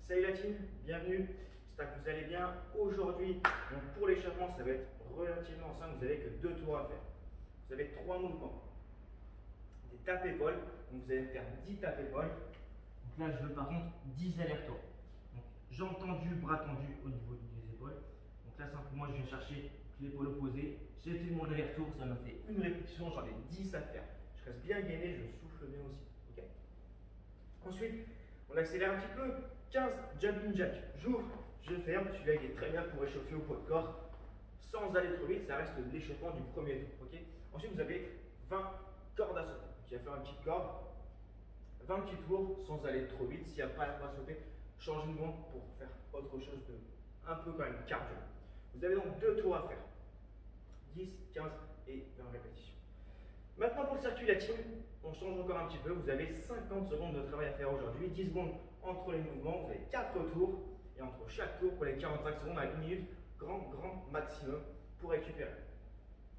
Salut la team, bienvenue, j'espère que vous allez bien. Aujourd'hui, pour l'échauffement, ça va être relativement simple, vous n'avez que 2 tours à faire. Vous avez 3 mouvements. Des tapes-épaules, donc vous allez faire 10 tapes-épaules. Donc là, je veux par contre 10 allers-retours. Donc jambes tendues, bras tendus au niveau des épaules. Donc là, simplement, je viens chercher l'épaule opposée. J'ai fait mon aller-retour, ça m'a fait une répétition, j'en ai 10 à faire. Je reste bien gainé, je souffle bien aussi. Okay. Ensuite, on accélère un petit peu. 15 jumping jack. J'ouvre, je ferme. Celui-là, il est très bien pour réchauffer au poids de corps. Sans aller trop vite, ça reste l'échauffement du premier tour. Okay. Ensuite, vous avez 20 cordes à sauter. Donc, il va faire une petite corde. 20 petits tours sans aller trop vite. S'il n'y a pas la corde à sauter, changez de montre pour faire autre chose de un peu quand même cardio. Vous avez donc 2 tours à faire. 10, 15 et 20 répétitions. Maintenant pour le circuit latine, on change encore un petit peu. Vous avez 50 secondes de travail à faire aujourd'hui, 10 secondes entre les mouvements, vous avez 4 tours et entre chaque tour, pour les 45 secondes à 1 minute, grand maximum pour récupérer.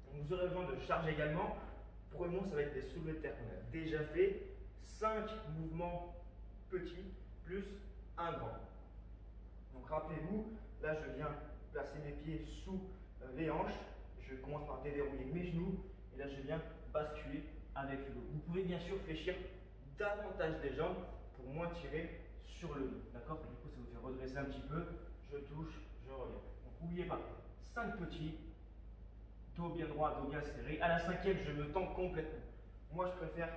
Donc vous aurez besoin de charge également. Pour le moment, ça va être des soulevés de terre qu'on a déjà fait. 5 mouvements petits plus un grand. Donc rappelez-vous, là je viens placer mes pieds sous les hanches. Je commence par déverrouiller mes genoux et là je viens basculer avec le dos. Vous pouvez bien sûr fléchir davantage les jambes pour moins tirer sur le dos. D'accord? Du coup, ça vous fait redresser un petit peu. Je touche, je reviens. Donc n'oubliez pas, 5 petits, dos bien droit, dos bien serré. À la 5e, je me tends complètement. Moi, je préfère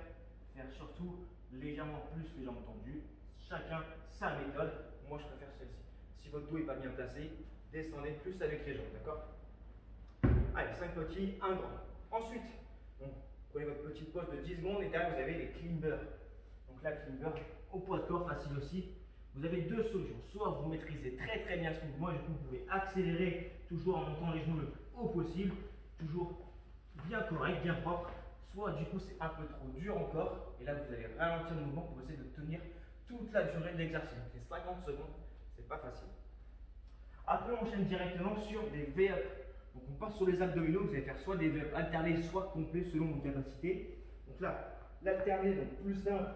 faire surtout légèrement plus les jambes tendues. Chacun sa méthode. Moi, je préfère celle-ci. Si votre dos n'est pas bien placé, descendez plus avec les jambes. D'accord? Allez, 5 petits, un grand. Ensuite, prenez votre petite pause de 10 secondes et derrière, vous avez les climbers. Donc là, climber, au poids de corps, facile aussi. Vous avez 2 solutions. Soit vous maîtrisez très bien ce mouvement et du coup, vous pouvez accélérer toujours en montant les genoux le plus haut possible. Toujours bien correct, bien propre. Soit du coup, c'est un peu trop dur encore. Et là, vous allez ralentir le mouvement pour essayer de tenir toute la durée de l'exercice. Donc, les 50 secondes, c'est pas facile. Après, on enchaîne directement sur des V-up. Donc, on part sur les abdominaux. Vous allez faire soit des V-up alternés, soit complets selon vos capacités. Donc là, l'alterné, donc plus simple.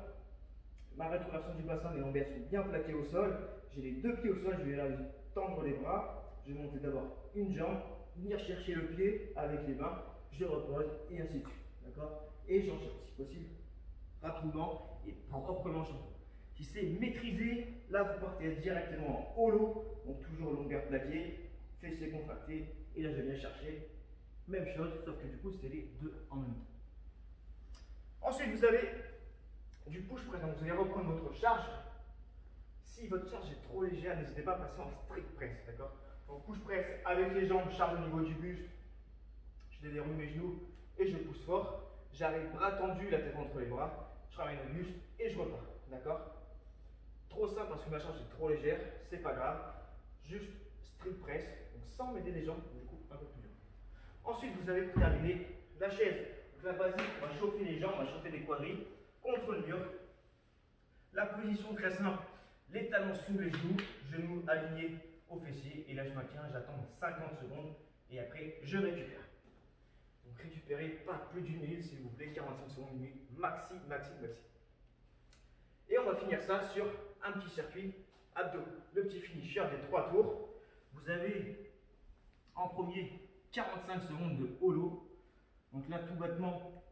Ma rétroversion du bassin, mes lombaires sont bien plaqués au sol. J'ai les 2 pieds au sol. Je vais là tendre les bras. Je vais monter d'abord une jambe, venir chercher le pied avec les mains. Je repose et ainsi de suite. D'accord? Et j'enchaîne si possible rapidement et proprement sur le dos. Si c'est maîtrisé, là vous partez directement en holo, donc toujours lombaire plaquée, fessiers contractés, et là je viens chercher, même chose, sauf que du coup c'est les 2 en même temps. Ensuite vous avez du push press, donc vous allez reprendre votre charge. Si votre charge est trop légère, n'hésitez pas à passer en strict press, d'accord? Donc push press avec les jambes, charge au niveau du buste, je déverrouille mes genoux et je pousse fort. J'arrive bras tendus, la tête entre les bras, je ramène le buste et je repars, d'accord? Trop simple parce que ma charge est trop légère, c'est pas grave. Juste strict press, donc sans m'aider les jambes, du coup un peu plus dur. Ensuite, vous avez pour terminer la chaise. Donc la basique, on va chauffer les jambes, on va chauffer les quadris contre le mur. La position très simple, les talons sous les genoux alignés aux fessiers. Et là, je maintiens, j'attends 50 secondes et après, je récupère. Donc récupérez pas plus d'une minute, s'il vous plaît, 45 secondes, une minute, maxi. Et on va finir ça sur un petit circuit abdos. Le petit finisher des 3 tours. Vous avez en premier 45 secondes de holo. Donc là, tout bêtement,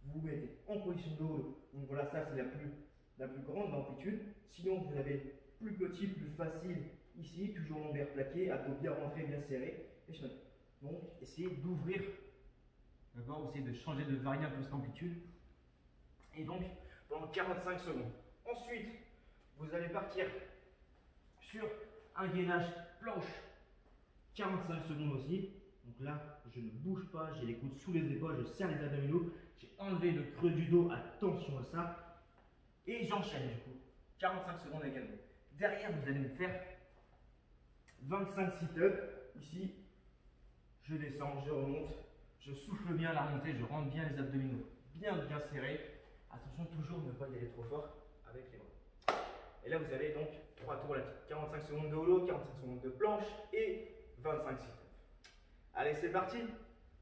vous vous mettez en position de holo. Donc voilà, ça c'est la plus grande amplitude. Sinon, vous avez plus petit, plus facile ici, toujours lombaire plaqué, abdos bien rentrés, bien serrés. Et je mets. Donc, essayez d'ouvrir, d'accord, essayez de changer, de varier un peu cette amplitude. Et donc, pendant 45 secondes. Ensuite, vous allez partir sur un gainage planche, 45 secondes aussi. Donc là, je ne bouge pas, j'ai les coudes sous les épaules, je serre les abdominaux, j'ai enlevé le creux du dos, attention à ça. Et j'enchaîne du coup, 45 secondes également. Derrière, vous allez me faire 25 sit-ups, ici. Je descends, je remonte, je souffle bien la remontée, je rentre bien les abdominaux bien serrés. Attention, toujours ne pas y aller trop fort avec les bras. Et là, vous avez donc 3 tours là-dessus. 45 secondes de holo, 45 secondes de planche et 25 sit-ups. Allez, c'est parti!